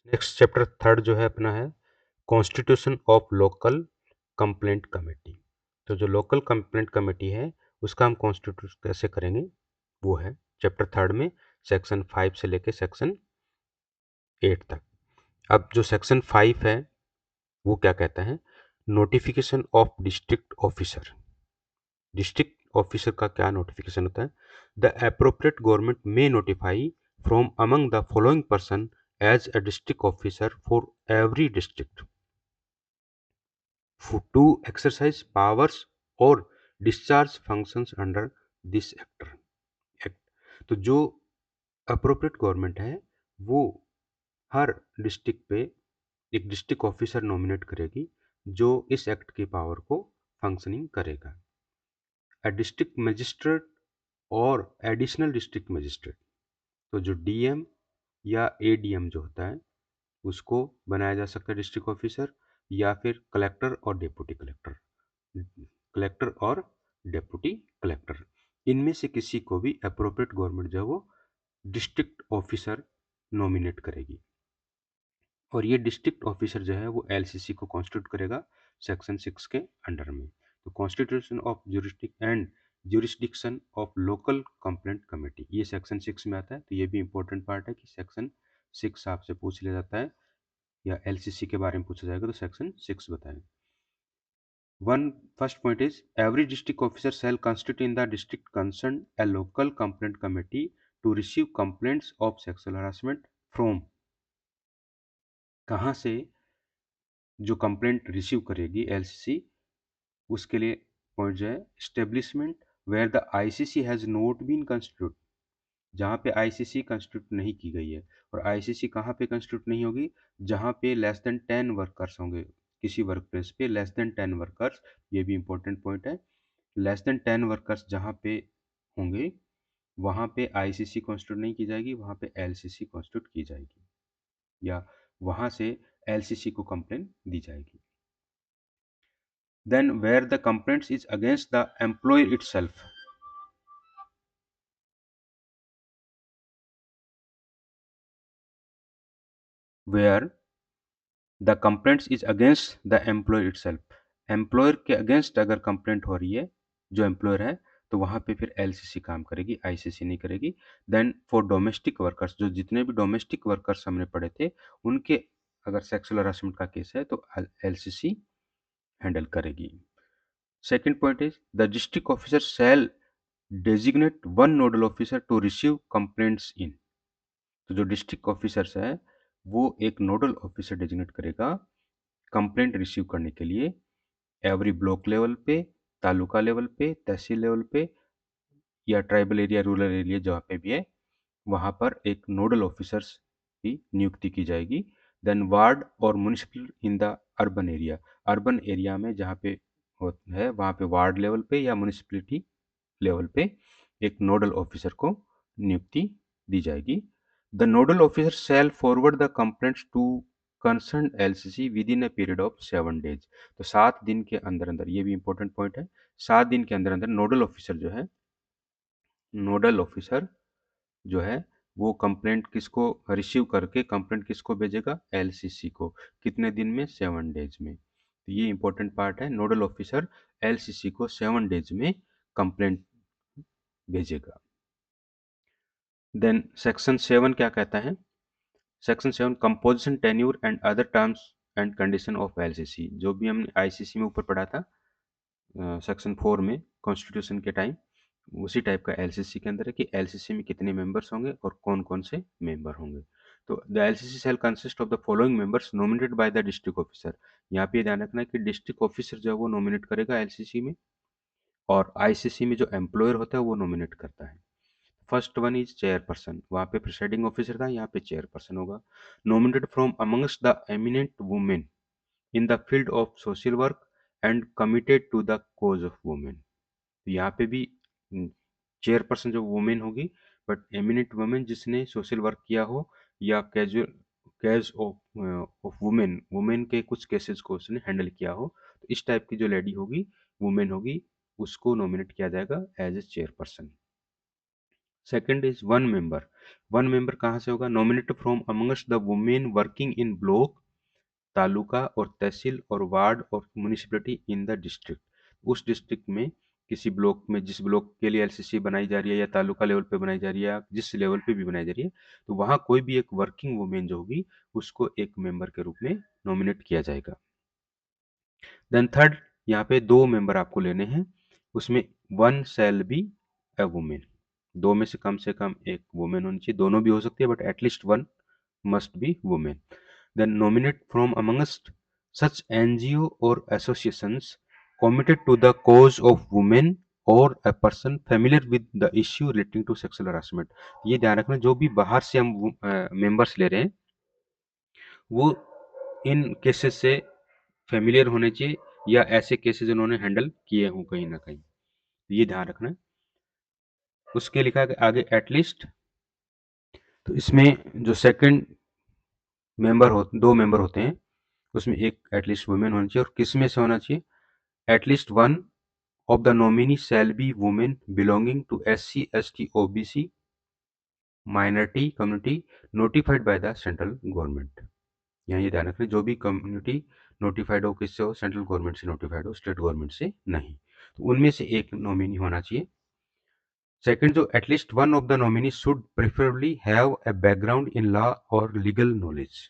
Next chapter third जो है अपना है constitution of local complaint committee. तो जो लोकल कंप्लेंट कमेटी है उसका हम कॉन्स्टिट्यूट कैसे करेंगे वो है चैप्टर थर्ड में सेक्शन 5 से लेके सेक्शन 8 तक। अब जो सेक्शन 5 है वो क्या कहता है, notification of district officer. District officer का क्या नोटिफिकेशन होता है, the appropriate government may notify from among the following person as a district officer for every district to exercise powers or discharge functions under this act. तो जो appropriate government है वो हर district पे एक डिस्ट्रिक्ट ऑफिसर नॉमिनेट करेगी जो इस act की पावर को फंक्शनिंग करेगा। अ डिस्ट्रिक्ट मजिस्ट्रेट और एडिशनल डिस्ट्रिक्ट मजिस्ट्रेट, तो जो डीएम या एडीएम जो होता है उसको बनाया जा सकता है डिस्ट्रिक्ट ऑफिसर, या फिर कलेक्टर और डिप्टी कलेक्टर, कलेक्टर और डिप्टी कलेक्टर, इनमें से किसी को भी अप्रोप्रिएट गवर्नमेंट जो है वो डिस्ट्रिक्ट ऑफिसर नॉमिनेट करेगी। और ये डिस्ट्रिक्ट ऑफिसर जो है वो एलसीसी को कॉन्स्टिट्यूट करेगा सेक्शन 6 के अंडर में। तो constitution of jurisdict and jurisdiction of local complaint committee ये सेक्शन 6 में आता है। तो ये भी इंपॉर्टेंट पार्ट है कि सेक्शन 6 आपसे पूछ लिया जाता है या एलसीसी के बारे में पूछा जाएगा तो सेक्शन 6 बताएं। One first point is every district officer shall constitute in the district concerned a local complaint committee to receive complaints of sexual harassment from, कहाँ से जो कंप्लेंट रिसीव करेगी एलसीसी उसके लिए पॉइंट जो है establishment where the ICC has not been constitute, जहाँ पे आईसीसी कंस्टिट्यूट नहीं की गई है। और आईसीसी कहाँ पे कंस्टिट्यूट नहीं होगी, जहाँ पे लेस देन 10 वर्कर्स होंगे, किसी वर्क प्लेस पे लेस देन 10 वर्कर्स, ये भी इंपॉर्टेंट पॉइंट है। लेस देन 10 वर्कर्स जहाँ पे होंगे वहाँ पे आईसीसी कॉन्स्टिट्यूट नहीं की जाएगी, वहाँ पे एलसीसी कॉन्स्टिट्यूट की जाएगी या वहाँ से एलसीसी को कंप्लेन दी जाएगी। Then where the complaints is against the employer itself, where the complaints is against the employer itself, employer के अगेंस्ट अगर कंप्लेंट हो रही है जो एम्प्लॉयर है तो वहाँ पे फिर एलसीसी काम करेगी, आईसीसी नहीं करेगी। देन फॉर डोमेस्टिक वर्कर्स, जो जितने भी डोमेस्टिक वर्कर्स हमने पढ़े थे उनके अगर सेक्सुअल हरासमेंट का केस है तो एलसीसी हैंडल करेगी। Second point is the district officer shall designate one nodal officer to receive complaints in, तो जो डिस्ट्रिक्ट ऑफिसर्स है वो एक नोडल ऑफिसर डेजिग्नेट करेगा कंप्लेंट रिसीव करने के लिए एवरी ब्लॉक लेवल पे, तालुका लेवल पे, तहसील लेवल पे या ट्राइबल एरिया रूरल एरिया जहाँ पे भी है वहाँ पर एक नोडल ऑफिसर्स की नियुक्ति की जाएगी। देन वार्ड और municipal in the urban area, urban area में जहाँ पे है वहाँ पे वार्ड लेवल पे या म्यूनिसिपलिटी लेवल पे एक नोडल ऑफिसर को नियुक्ति दी जाएगी। The nodal officer shall forward the complaints to concern LCC within a period of 7 days, तो 7 दिन के अंदर अंदर, ये भी इंपॉर्टेंट पॉइंट है, 7 दिन के अंदर अंदर नोडल ऑफिसर जो है, नोडल ऑफिसर जो है वो कंप्लेंट किसको रिसीव करके कंप्लेंट किसको भेजेगा, एलसीसी को, कितने दिन में, 7 डेज में। तो ये इंपॉर्टेंट पार्ट है, नोडल ऑफिसर एलसीसी को 7 डेज में कंप्लेंट भेजेगा। देन सेक्शन 7 क्या कहता है, section 7 composition tenure and other terms and condition of LCC, जो भी हमने आईसीसी में ऊपर पढ़ा था सेक्शन 4 में कॉन्स्टिट्यूशन के टाइम, उसी टाइप का एलसीसी के अंदर है कि एलसीसी में कितने मेंबर्स होंगे और कौन कौन से मेंबर होंगे। तो the LCC shell consist of the following members nominated by the district officer, यहाँ पे ध्यान रखना है कि डिस्ट्रिक्ट ऑफिसर जो है वो नॉमिनेट करेगा एलसीसी में और आईसीसी में जो एम्प्लॉयर होता है वो नॉमिनेट करता है। फर्स्ट वन इज चेयरपर्सन, वहाँ पे प्रिसाइडिंग ऑफिसर था, यहाँ पे चेयरपर्सन होगा। Nominated from amongst the eminent women in the field of social work and committed to the cause of women, तो यहाँ पे भी चेयरपर्सन जो वुमेन होगी, बट एमिनेंट वुमेन जिसने सोशल वर्क किया हो या casual case of women, women के कुछ केसेस को उसने हैंडल किया हो, तो इस टाइप की जो लेडी होगी, वुमेन होगी, उसको नॉमिनेट किया जाएगा as a chairperson. Second is one member. One member कहाँ से होगा? Nominated from amongst the women working in block, taluka और तहसील और वार्ड और म्यूनिसिपैलिटी इन द डिस्ट्रिक्ट। उस डिस्ट्रिक्ट में किसी ब्लॉक में, जिस ब्लॉक के लिए एलसीसी बनाई जा रही है या तालुका लेवल पे बनाई जा रही है या जिस लेवल पे भी बनाई जा रही है, तो वहाँ कोई भी एक वर्किंग वुमेन जो होगी उसको एक मेंबर के रूप में नॉमिनेट किया जाएगा। देन थर्ड, यहाँ पे दो मेंबर आपको लेने हैं, उसमें one shall be a women. दो में से कम एक वुमेन होनी चाहिए, दोनों भी हो सकती है but at least one must be women. Then nominate from amongst such NGO or associations committed to the cause of women or a person familiar with the issue relating to sexual harassment। ये ध्यान रखना, जो भी बाहर से हम members ले रहे हैं वो इन केसेस से फेमिलियर होने चाहिए या ऐसे केसेस उन्होंने हैंडल किए हों कहीं ना कहीं, ये ध्यान रखना है। उसके लिखा है आगे एटलीस्ट, तो इसमें जो सेकंड मेंबर हो, दो मेंबर होते हैं, उसमें एक एटलीस्ट वुमेन होनी चाहिए और किस में से होना चाहिए? At least one of the nominee shall be women belonging to SC, ST, OBC minority community notified by the central government। यहाँ ये ध्यान रखना, जो भी कम्युनिटी नोटिफाइड हो, किससे हो? सेंट्रल गवर्नमेंट से नोटिफाइड हो, स्टेट गवर्नमेंट से नहीं, तो उनमें से एक नॉमिनी होना चाहिए। सेकंड, जो at least one of the nominee should preferably have a background in law और लीगल नॉलेज।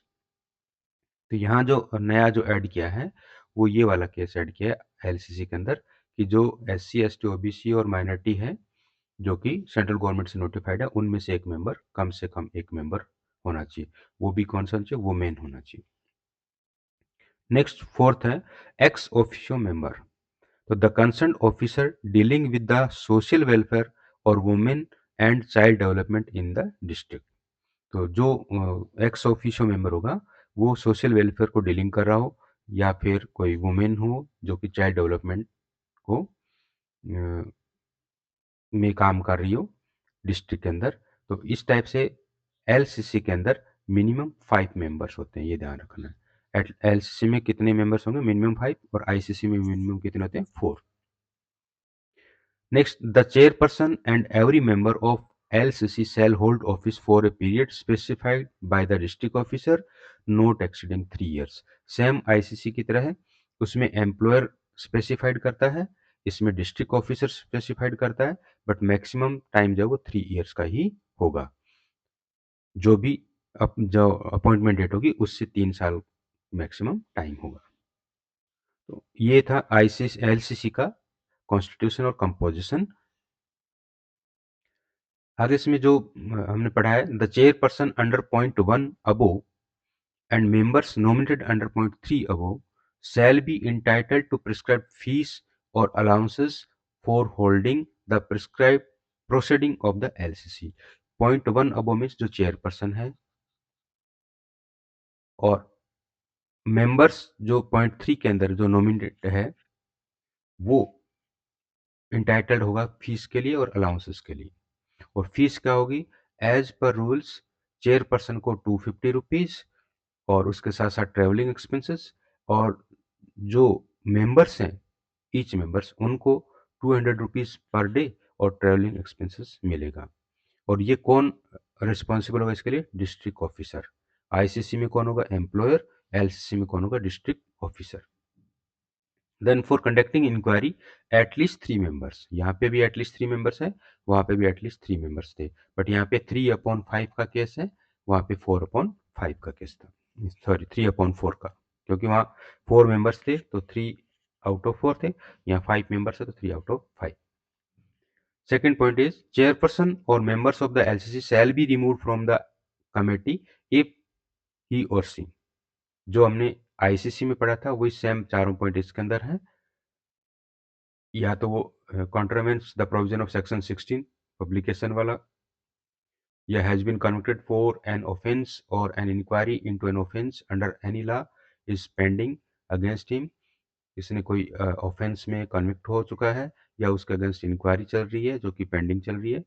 तो यहाँ जो नया जो ऐड किया है वो ये वाला केस ऐड किया है एलसीसी के अंदर, कि जो SC, ST, OBC और माइनॉरिटी है जो कि सेंट्रल गवर्नमेंट से नोटिफाइड है, उनमें से एक मेंबर, कम से कम एक मेंबर होना चाहिए, वो भी कौन सा होना चाहिए? वुमेन होना चाहिए। नेक्स्ट फोर्थ है एक्स ऑफिशियो मेंबर। तो the concern officer dealing with the social welfare और women and child development in the district. तो जो एक्स ऑफिशियो मेंबर होगा वो सोशल वेलफेयर को डीलिंग कर रहा हो या फिर कोई वुमेन हो जो कि चाइल्ड डेवलपमेंट को में काम कर रही हो डिस्ट्रिक्ट के अंदर, तो इस टाइप से एलसीसी के अंदर मिनिमम 5 मेंबर्स होते हैं, ये ध्यान रखना है। एलसीसी में कितने मेंबर्स होंगे? मिनिमम 5, और आईसीसी में मिनिमम कितने होते हैं? 4। Next, the chairperson and every member of LCC shall hold office for a period specified by the district officer not exceeding 3 years। Same ICC की तरह है, उसमें एम्प्लॉयर स्पेसिफाइड करता है, इसमें डिस्ट्रिक्ट ऑफिसर स्पेसिफाइड करता है, बट मैक्सिमम टाइम जो है वो 3 इयर्स का ही होगा। जो भी जो अपॉइंटमेंट डेट होगी उससे 3 साल मैक्सिमम टाइम होगा। तो ये था आईसीसी एलसीसी का कॉन्स्टिट्यूशन और कंपोजिशन। आगे इसमें जो हमने पढ़ा है, the chairperson under point 1 above and members nominated under point 3 above shall be entitled to prescribe fees और allowances for holding the prescribe proceeding of the LCC. Point 1 above means जो chairperson है, और मेंबर्स जो point 3 के अंदर जो nominate है वो इंटाइटल्ड होगा फीस के लिए और अलाउंसेस के लिए। और फीस क्या होगी? एज पर रूल्स चेयरपर्सन को 250 रुपीज और उसके साथ साथ ट्रेवलिंग एक्सपेंसेस, और जो मेंबर्स हैं ईच मेंबर्स उनको 200 रुपीज पर डे और ट्रेवलिंग एक्सपेंसेस मिलेगा। और ये कौन रिस्पॉन्सिबल होगा इसके लिए? District officer. आईसीसी में कौन होगा? एम्प्लॉयर। एलसीसी में कौन होगा? District officer. Then for conducting inquiry at least 3 members. यहाँ पे भी एटलीस्ट 3 मेंबर्स है, वहाँ पे भी एटलीस्ट 3 मेंबर्स थे, बट यहाँ पे 3/5 का केस है, वहाँ पे 4/5 का केस था, सॉरी 3/4 का, क्योंकि वहाँ 4 मेंबर्स थे तो 3 आउट ऑफ 4 थे, यहाँ 5 मेंबर्स है तो 3 out of 5। Second point is chairperson और members of the LCC shall be removed from the committee if he और सी। जो हमने आईसीसी में पढ़ा था वही सेम चारों पॉइंट इसके अंदर है। या तो वो contravenes the provision of section 16 publication वाला, या has been convicted for an offence और an inquiry into an offence under any law is pending against him. इसने कोई ऑफेंस में कन्विक्ट हो चुका है या उसके अगेंस्ट इंक्वायरी चल रही है जो कि पेंडिंग चल रही है।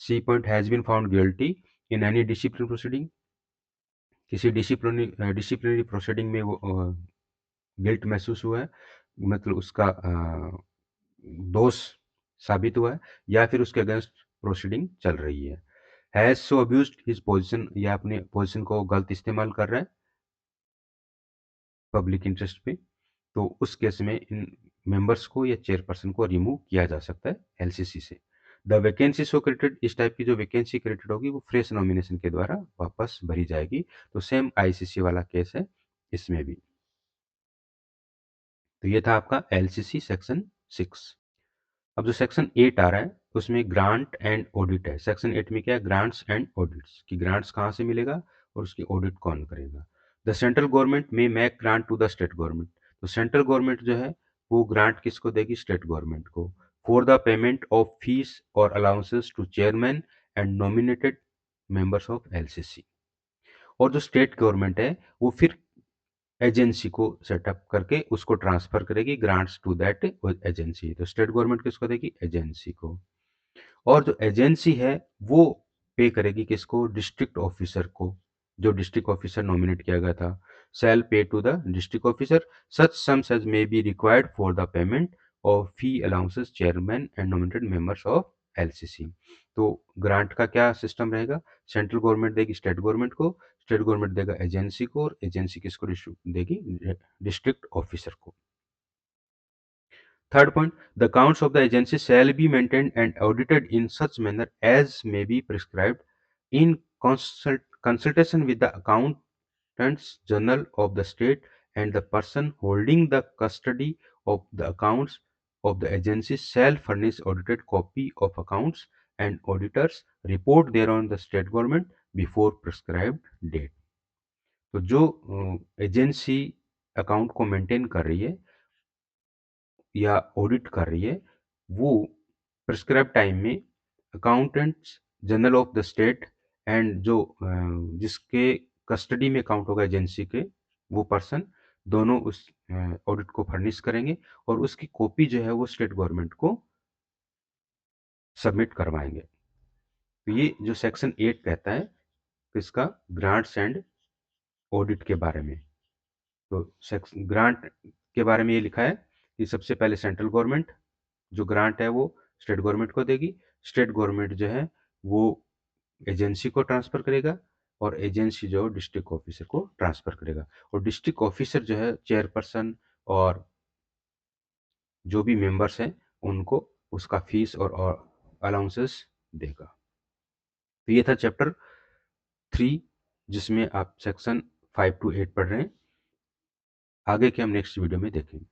C point has been found guilty in any discipline proceeding. किसी डिसिप्लिनरी प्रोसीडिंग में वो गिल्ट महसूस हुआ है, मतलब उसका दोष साबित हुआ है, या फिर उसके अगेंस्ट प्रोसीडिंग चल रही है। Has so abused his position, या अपने पोजीशन को गलत इस्तेमाल कर रहा है पब्लिक इंटरेस्ट पे, तो उस केस में इन मेंबर्स को या चेयरपर्सन को रिमूव किया जा सकता है एलसीसी से। द वैकेंसी सो क्रिएटेड, इस टाइप की जो वैकेंसी क्रिएटेड होगी वो फ्रेश नॉमिनेशन के द्वारा वापस भरी जाएगी। तो सेम आईसीसी वाला केस है इसमें भी। तो ये था आपका एलसीसी सेक्शन 6। अब जो सेक्शन 8 आ रहा है उसमें ग्रांट एंड ऑडिट है। सेक्शन 8 में क्या है, ग्रांट्स एंड ऑडिट्स, कि ग्रांट्स कहाँ से मिलेगा और उसकी ऑडिट कौन करेगा। The central government may make grant to the state government, तो सेंट्रल गवर्नमेंट जो है वो ग्रांट किसको देगी, स्टेट गवर्नमेंट को, for the payment of fees और allowances to chairman and nominated members of LCC. और जो स्टेट गवर्नमेंट है वो फिर एजेंसी को सेटअप करके उसको ट्रांसफर करेगी ग्रांट्स टू दैट एजेंसी। तो स्टेट गवर्नमेंट किसको देगी, एजेंसी को। और जो एजेंसी है वो पे करेगी किसको, डिस्ट्रिक्ट ऑफिसर को, जो डिस्ट्रिक्ट ऑफिसर नॉमिनेट किया गया था। Shall pay to the district officer such sums as may be required for the payment of fee allowances chairman and nominated members of LCC. तो ग्रांट का क्या सिस्टम रहेगा, central government देगी state government को, state government देगा agency को, और agency किसको देगी, डिस्ट्रिक्ट ऑफिसर को। Third point, the accounts of the agency shall be maintained and audited in such manner as may be prescribed in consultation with the accountants general of the state, and the person holding the custody of the accounts of the agency shall furnish audited copy of accounts and auditors report thereon the state government before prescribed date। तो जो agency account को maintain कर रही है या audit कर रही है वो प्रिस्क्राइब टाइम में accountants general of the state and जो जिसके कस्टडी में अकाउंट होगा एजेंसी के, वो पर्सन दोनों उस ऑडिट को फर्निश करेंगे और उसकी कॉपी जो है वो स्टेट गवर्नमेंट को सबमिट करवाएंगे। तो ये जो सेक्शन 8 कहता है किसका, ग्रांट्स एंड ऑडिट के बारे में। तो ग्रांट के बारे में ये लिखा है कि सबसे पहले सेंट्रल गवर्नमेंट जो ग्रांट है वो स्टेट गवर्नमेंट को देगी, स्टेट गवर्नमेंट जो है वो एजेंसी को ट्रांसफर करेगा, और एजेंसी जो डिस्ट्रिक्ट ऑफिसर को ट्रांसफर करेगा, और डिस्ट्रिक्ट ऑफिसर जो है चेयरपर्सन और जो भी मेंबर्स हैं उनको उसका फीस और अलाउंसेस देगा। तो ये था चैप्टर 3 जिसमें आप सेक्शन 5 to 8 पढ़ रहे हैं। आगे के हम नेक्स्ट वीडियो में देखेंगे।